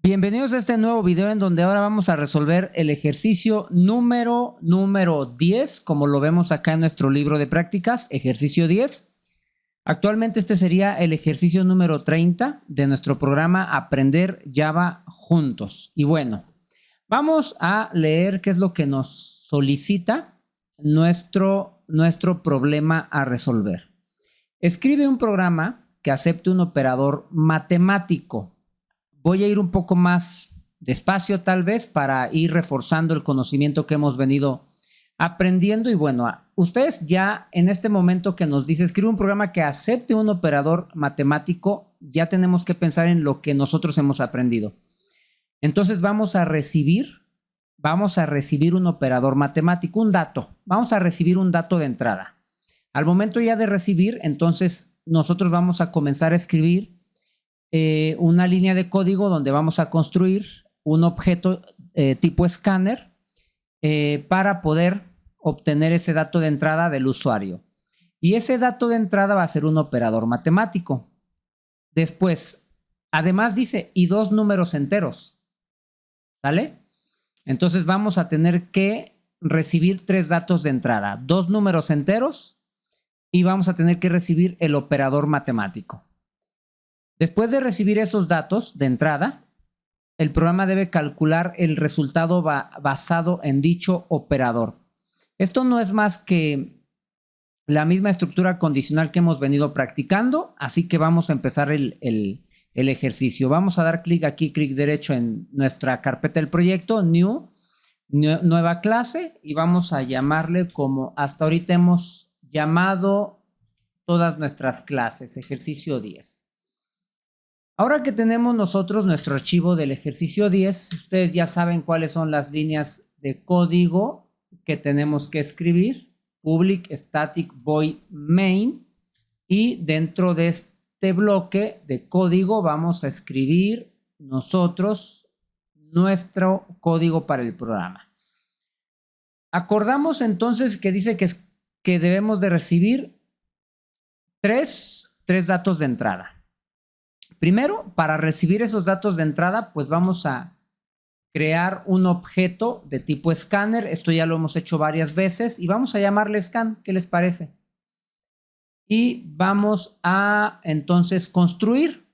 Bienvenidos a este nuevo video en donde ahora vamos a resolver el ejercicio número 10, como lo vemos acá en nuestro libro de prácticas, ejercicio 10. Actualmente este sería el ejercicio número 30 de nuestro programa Aprender Java Juntos. Y bueno, vamos a leer qué es lo que nos solicita nuestro problema a resolver. Escribe un programa que acepte un operador matemático. Voy a ir un poco más despacio tal vez para ir reforzando el conocimiento que hemos venido aprendiendo. Y bueno, ustedes ya en este momento que nos dice escribe un programa que acepte un operador matemático, ya tenemos que pensar en lo que nosotros hemos aprendido. Entonces vamos a recibir un operador matemático, un dato. Vamos a recibir un dato de entrada. Al momento ya de recibir, entonces nosotros vamos a comenzar a escribir una línea de código donde vamos a construir un objeto tipo escáner para poder obtener ese dato de entrada del usuario. Y ese dato de entrada va a ser un operador matemático. Después, además dice, y dos números enteros. ¿Sale? Entonces vamos a tener que recibir tres datos de entrada, dos números enteros y vamos a tener que recibir el operador matemático. Después de recibir esos datos de entrada, el programa debe calcular el resultado basado en dicho operador. Esto no es más que la misma estructura condicional que hemos venido practicando, así que vamos a empezar el ejercicio. Vamos a dar clic aquí, clic derecho en nuestra carpeta del proyecto, New, nueva clase, y vamos a llamarle como hasta ahorita hemos llamado todas nuestras clases, ejercicio 10. Ahora que tenemos nosotros nuestro archivo del ejercicio 10, ustedes ya saben cuáles son las líneas de código que tenemos que escribir. Public, static, void, main. Y dentro de este bloque de código vamos a escribir nosotros nuestro código para el programa. Acordamos entonces que dice que debemos de recibir tres datos de entrada. Primero, para recibir esos datos de entrada, pues vamos a crear un objeto de tipo escáner. Esto ya lo hemos hecho varias veces y vamos a llamarle scan. ¿Qué les parece? Y vamos a entonces construir.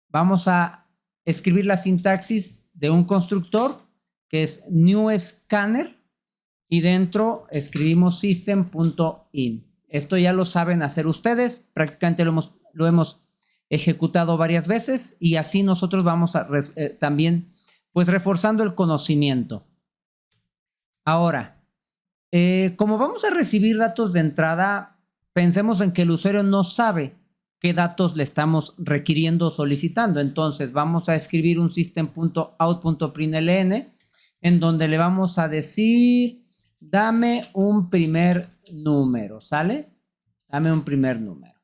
Vamos a escribir la sintaxis de un constructor que es new scanner y dentro escribimos system.in. Esto ya lo saben hacer ustedes. Prácticamente lo hemos ejecutado varias veces y así nosotros vamos a también pues reforzando el conocimiento. Ahora, como vamos a recibir datos de entrada, pensemos en que el usuario no sabe qué datos le estamos requiriendo o solicitando. Entonces vamos a escribir un system.out.println en donde le vamos a decir dame un primer número, ¿sale? Dame un primer número.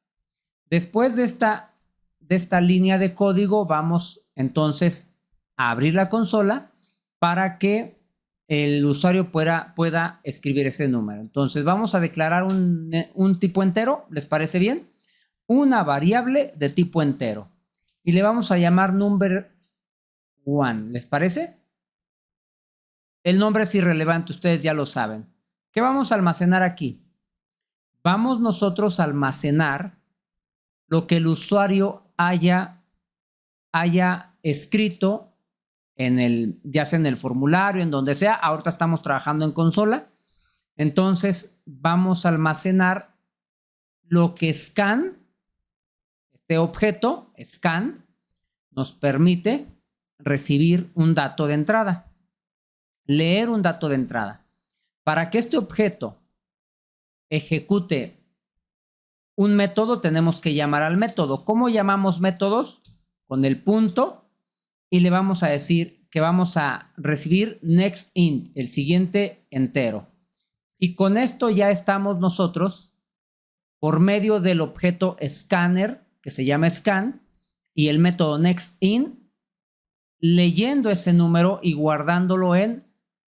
Después de esta línea de código vamos entonces a abrir la consola para que el usuario pueda escribir ese número. Entonces vamos a declarar un tipo entero, ¿les parece bien? Una variable de tipo entero y le vamos a llamar number1, ¿les parece? El nombre es irrelevante, ustedes ya lo saben. ¿Qué vamos a almacenar aquí? Vamos nosotros a almacenar lo que el usuario haya escrito ya sea en el formulario, en donde sea. Ahorita estamos trabajando en consola. Entonces vamos a almacenar lo que scan, este objeto, scan, nos permite recibir un dato de entrada, leer un dato de entrada. Para que este objeto ejecute un método, tenemos que llamar al método. ¿Cómo llamamos métodos? Con el punto y le vamos a decir que vamos a recibir next int, el siguiente entero. Y con esto ya estamos nosotros por medio del objeto scanner, que se llama scan, y el método next int, leyendo ese número y guardándolo en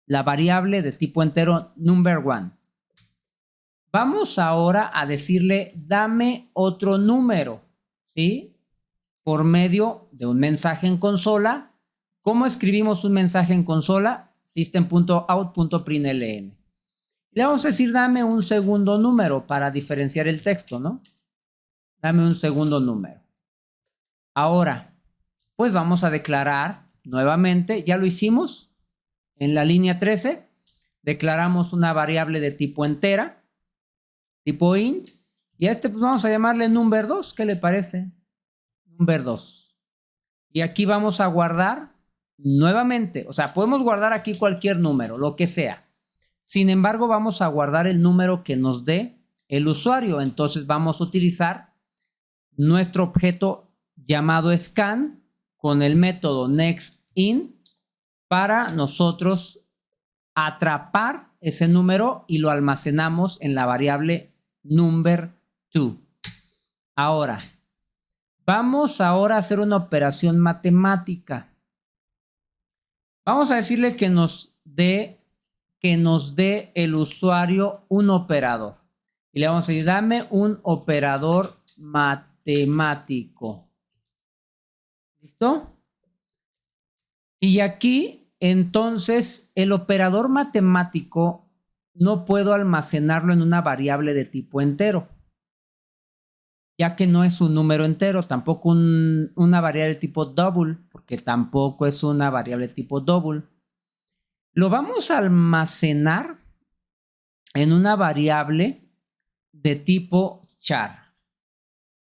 la variable de tipo entero number1. Vamos ahora a decirle, dame otro número, ¿sí? Por medio de un mensaje en consola ¿Cómo escribimos un mensaje en consola? System.out.println. Le vamos a decir, dame un segundo número para diferenciar el texto, ¿no? Dame un segundo número. Ahora, pues vamos a declarar nuevamente, ya lo hicimos en la línea 13, declaramos una variable de tipo entera, tipo int, y a este pues vamos a llamarle number2, ¿qué le parece? Number2. Y aquí vamos a guardar nuevamente, o sea, podemos guardar aquí cualquier número, lo que sea. Sin embargo, vamos a guardar el número que nos dé el usuario. Entonces vamos a utilizar nuestro objeto llamado scan con el método nextInt para nosotros atrapar ese número y lo almacenamos en la variable number2. Ahora, vamos ahora a hacer una operación matemática. Vamos a decirle que nos dé el usuario un operador. Y le vamos a decir, dame un operador matemático. ¿Listo? Y aquí, entonces, el operador matemático no puedo almacenarlo en una variable de tipo entero, ya que no es un número entero, tampoco una variable de tipo double, porque tampoco es una variable de tipo double. Lo vamos a almacenar en una variable de tipo char.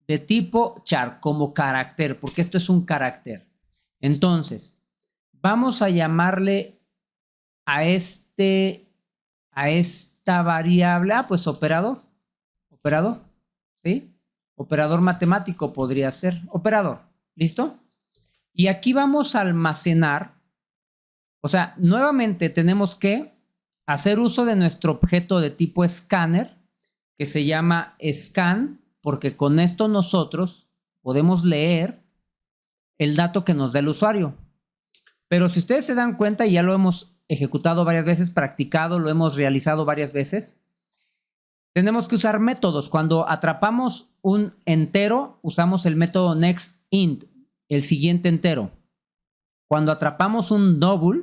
De tipo char, como carácter, porque esto es un carácter. Entonces, vamos a llamarle a esta variable, pues operador. Operador, ¿sí? Operador matemático podría ser. Operador, ¿listo? Y aquí vamos a almacenar. O sea, nuevamente tenemos que hacer uso de nuestro objeto de tipo scanner, que se llama scan, porque con esto nosotros podemos leer el dato que nos da el usuario. Pero si ustedes se dan cuenta, y ya lo hemos ejecutado varias veces, practicado, lo hemos realizado varias veces, tenemos que usar métodos. Cuando atrapamos un entero, usamos el método nextInt, el siguiente entero. Cuando atrapamos un double,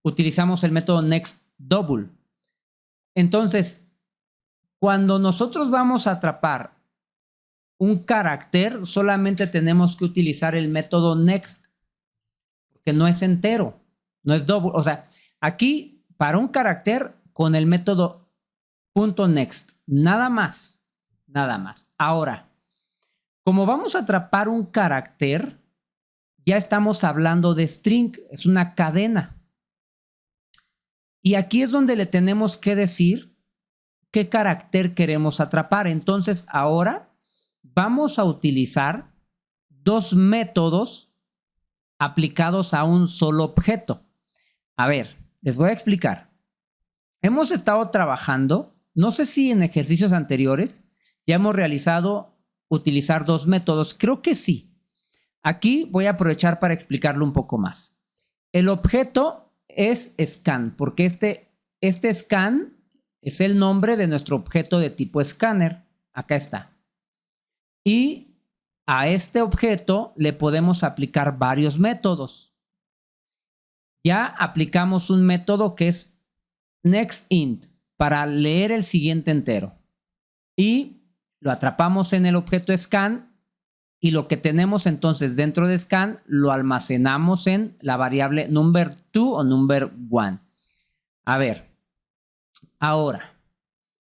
utilizamos el método nextDouble. Entonces, cuando nosotros vamos a atrapar un carácter, solamente tenemos que utilizar el método next, porque no es entero, no es double. O sea, aquí para un carácter con el método .next, nada más, nada más. Ahora, como vamos a atrapar un carácter, ya estamos hablando de string, es una cadena. Y aquí es donde le tenemos que decir qué carácter queremos atrapar. Entonces, ahora vamos a utilizar dos métodos aplicados a un solo objeto. A ver, les voy a explicar. Hemos estado trabajando, no sé si en ejercicios anteriores ya hemos realizado utilizar dos métodos. Creo que sí. Aquí voy a aprovechar para explicarlo un poco más. El objeto es scan, porque este scan es el nombre de nuestro objeto de tipo escáner. Acá está. Y a este objeto le podemos aplicar varios métodos. Ya aplicamos un método que es nextInt para leer el siguiente entero. Y lo atrapamos en el objeto scan. Y lo que tenemos entonces dentro de scan lo almacenamos en la variable number2 o number1. A ver, ahora,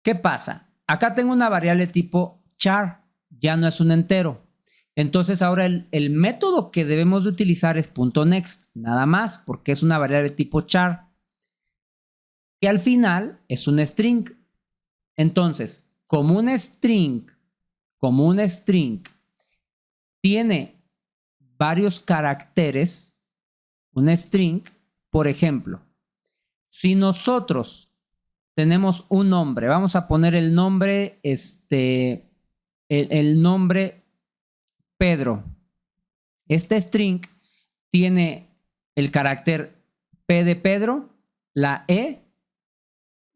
¿qué pasa? Acá tengo una variable tipo char, ya no es un entero. Entonces ahora el método que debemos de utilizar es .next, nada más, porque es una variable tipo char, que al final es un string. Entonces, como un string tiene varios caracteres, un string, por ejemplo, si nosotros tenemos un nombre, vamos a poner el nombre, el nombre Pedro. Este string tiene el carácter P de Pedro, la E,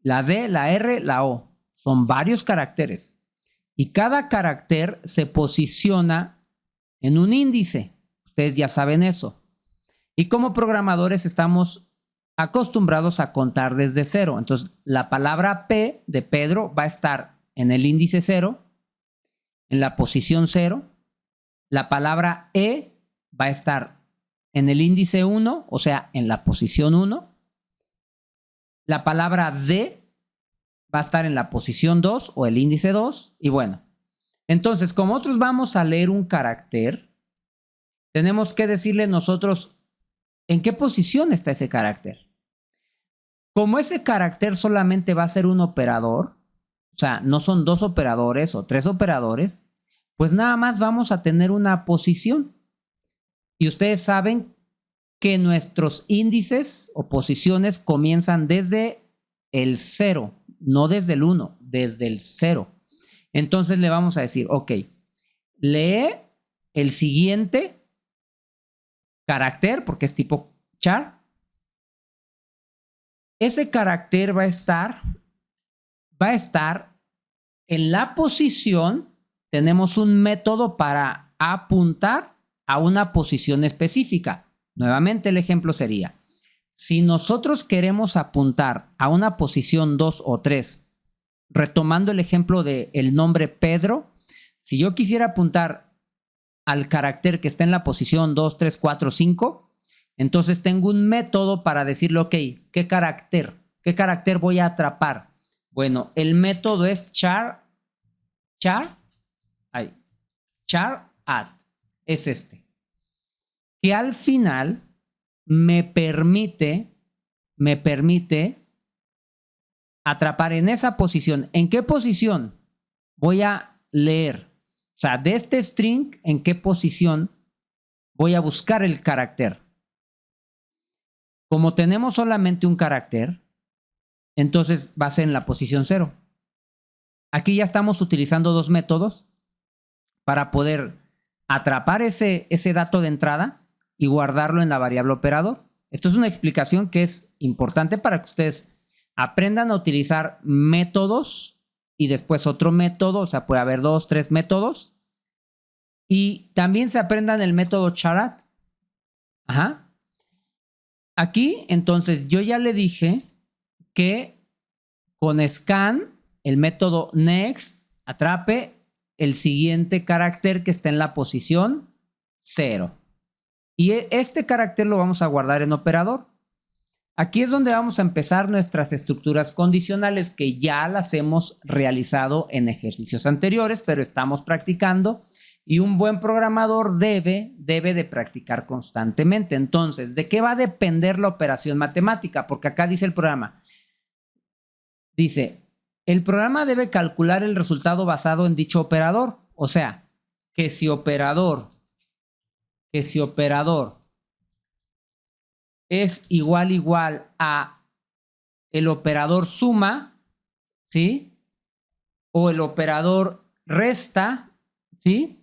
la D, la R, la O. Son varios caracteres. Y cada carácter se posiciona en un índice. Ustedes ya saben eso. Y como programadores estamos acostumbrados a contar desde cero. Entonces, la palabra P de Pedro va a estar en el índice 0, en la posición 0. La palabra E va a estar en el índice 1, o sea, en la posición 1. La palabra D va a estar en la posición 2 o el índice 2. Y bueno, entonces, como nosotros vamos a leer un carácter, tenemos que decirle nosotros en qué posición está ese carácter. Como ese carácter solamente va a ser un operador, o sea, no son 2 operadores o 3 operadores, pues nada más vamos a tener una posición. Y ustedes saben que nuestros índices o posiciones comienzan desde el 0, no desde el 1, desde el 0. Entonces le vamos a decir, ok, lee el siguiente carácter, porque es tipo char. Ese carácter va a estar en la posición. Tenemos un método para apuntar a una posición específica. Nuevamente el ejemplo sería, si nosotros queremos apuntar a una posición 2 o 3, retomando el ejemplo del nombre Pedro, si yo quisiera apuntar al carácter que está en la posición 2, 3, 4, 5, entonces tengo un método para decirle, ok, ¿qué carácter voy a atrapar? Bueno, el método es char add, es este, que al final me permite atrapar en esa posición. ¿En qué posición voy a leer? O sea, de este string, ¿en qué posición voy a buscar el carácter? Como tenemos solamente un carácter, entonces va a ser en la posición 0. Aquí ya estamos utilizando dos métodos para poder atrapar ese dato de entrada y guardarlo en la variable operador. Esto es una explicación que es importante para que ustedes aprendan a utilizar métodos y después otro método, o sea, puede haber 2, 3 métodos. Y también se aprendan el método charadd. Ajá. Aquí, entonces, yo ya le dije que con scan, el método next atrape el siguiente carácter que está en la posición 0. Y este carácter lo vamos a guardar en operador. Aquí es donde vamos a empezar nuestras estructuras condicionales que ya las hemos realizado en ejercicios anteriores, pero estamos practicando y un buen programador debe de practicar constantemente. Entonces, ¿de qué va a depender la operación matemática? Porque acá dice el programa. Dice, el programa debe calcular el resultado basado en dicho operador. O sea, que si operador es igual a el operador suma, ¿sí? O el operador resta, ¿sí?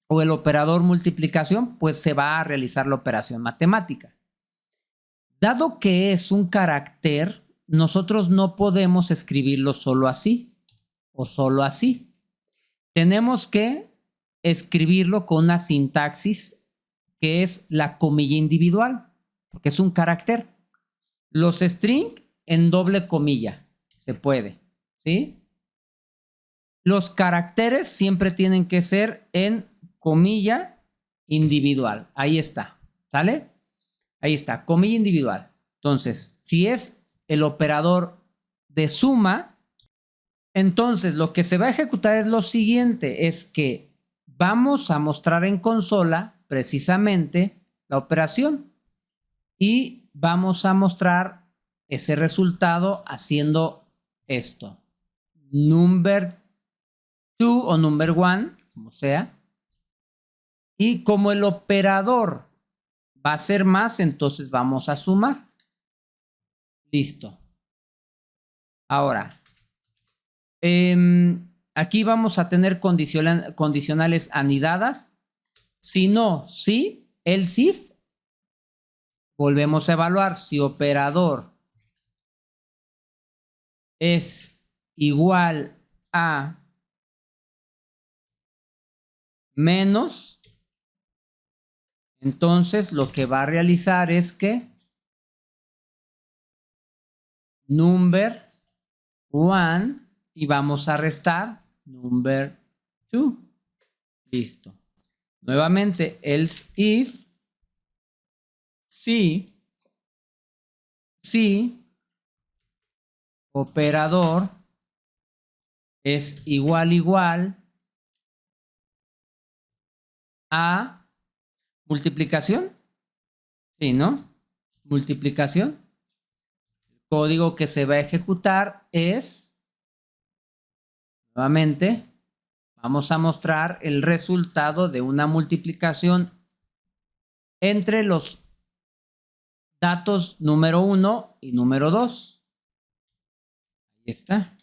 O el operador multiplicación, pues se va a realizar la operación matemática. Dado que es un carácter, nosotros no podemos escribirlo solo así o solo así. Tenemos que escribirlo con una sintaxis que es la comilla individual, porque es un carácter. Los string en doble comilla, se puede, ¿sí? Los caracteres siempre tienen que ser en comilla individual. Ahí está, ¿sale? Ahí está, comilla individual. Entonces, si es el operador de suma, entonces lo que se va a ejecutar es lo siguiente, es que vamos a mostrar en consola precisamente la operación y vamos a mostrar ese resultado haciendo esto. Number 2 o number 1, como sea. Y como el operador va a ser más, entonces vamos a sumar. Listo. Ahora, aquí vamos a tener condicionales anidadas. Si no, sí, else if. Volvemos a evaluar si operador es igual a menos, Entonces, lo que va a realizar es que number 1 y vamos a restar number 2. Listo. Nuevamente, else if si operador es igual a multiplicación. Sí, ¿no? Multiplicación. El código que se va a ejecutar es, nuevamente, vamos a mostrar el resultado de una multiplicación entre los datos número 1 y número 2. Ahí está.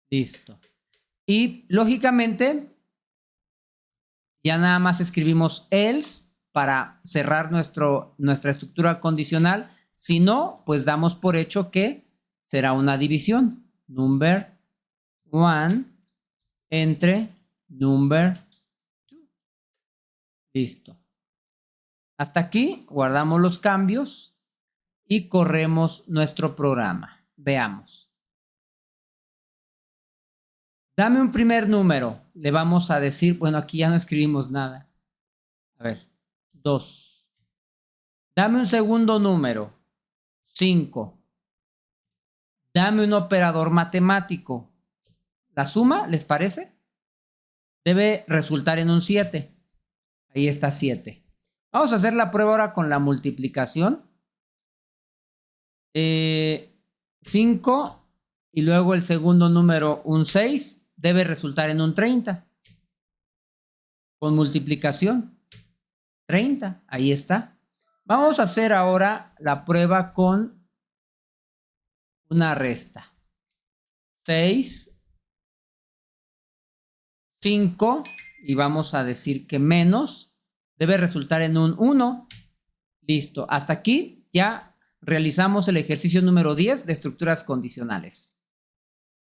Listo. Y lógicamente, ya nada más escribimos else para cerrar nuestra estructura condicional. Si no, pues damos por hecho que será una división. Number 1 entre number 2. Listo. Hasta aquí guardamos los cambios y corremos nuestro programa. Veamos. Dame un primer número. Le vamos a decir, bueno, aquí ya no escribimos nada. A ver, 2. Dame un segundo número. 5. Dame un operador matemático. La suma, ¿les parece? Debe resultar en un 7. Ahí está 7. Vamos a hacer la prueba ahora con la multiplicación. 5 y luego el segundo número, un 6. Debe resultar en un 30. Con multiplicación. 30. Ahí está. Vamos a hacer ahora la prueba con una resta. 6, 5 y vamos a decir que menos debe resultar en un 1. Listo. Hasta aquí ya realizamos el ejercicio número 10 de estructuras condicionales.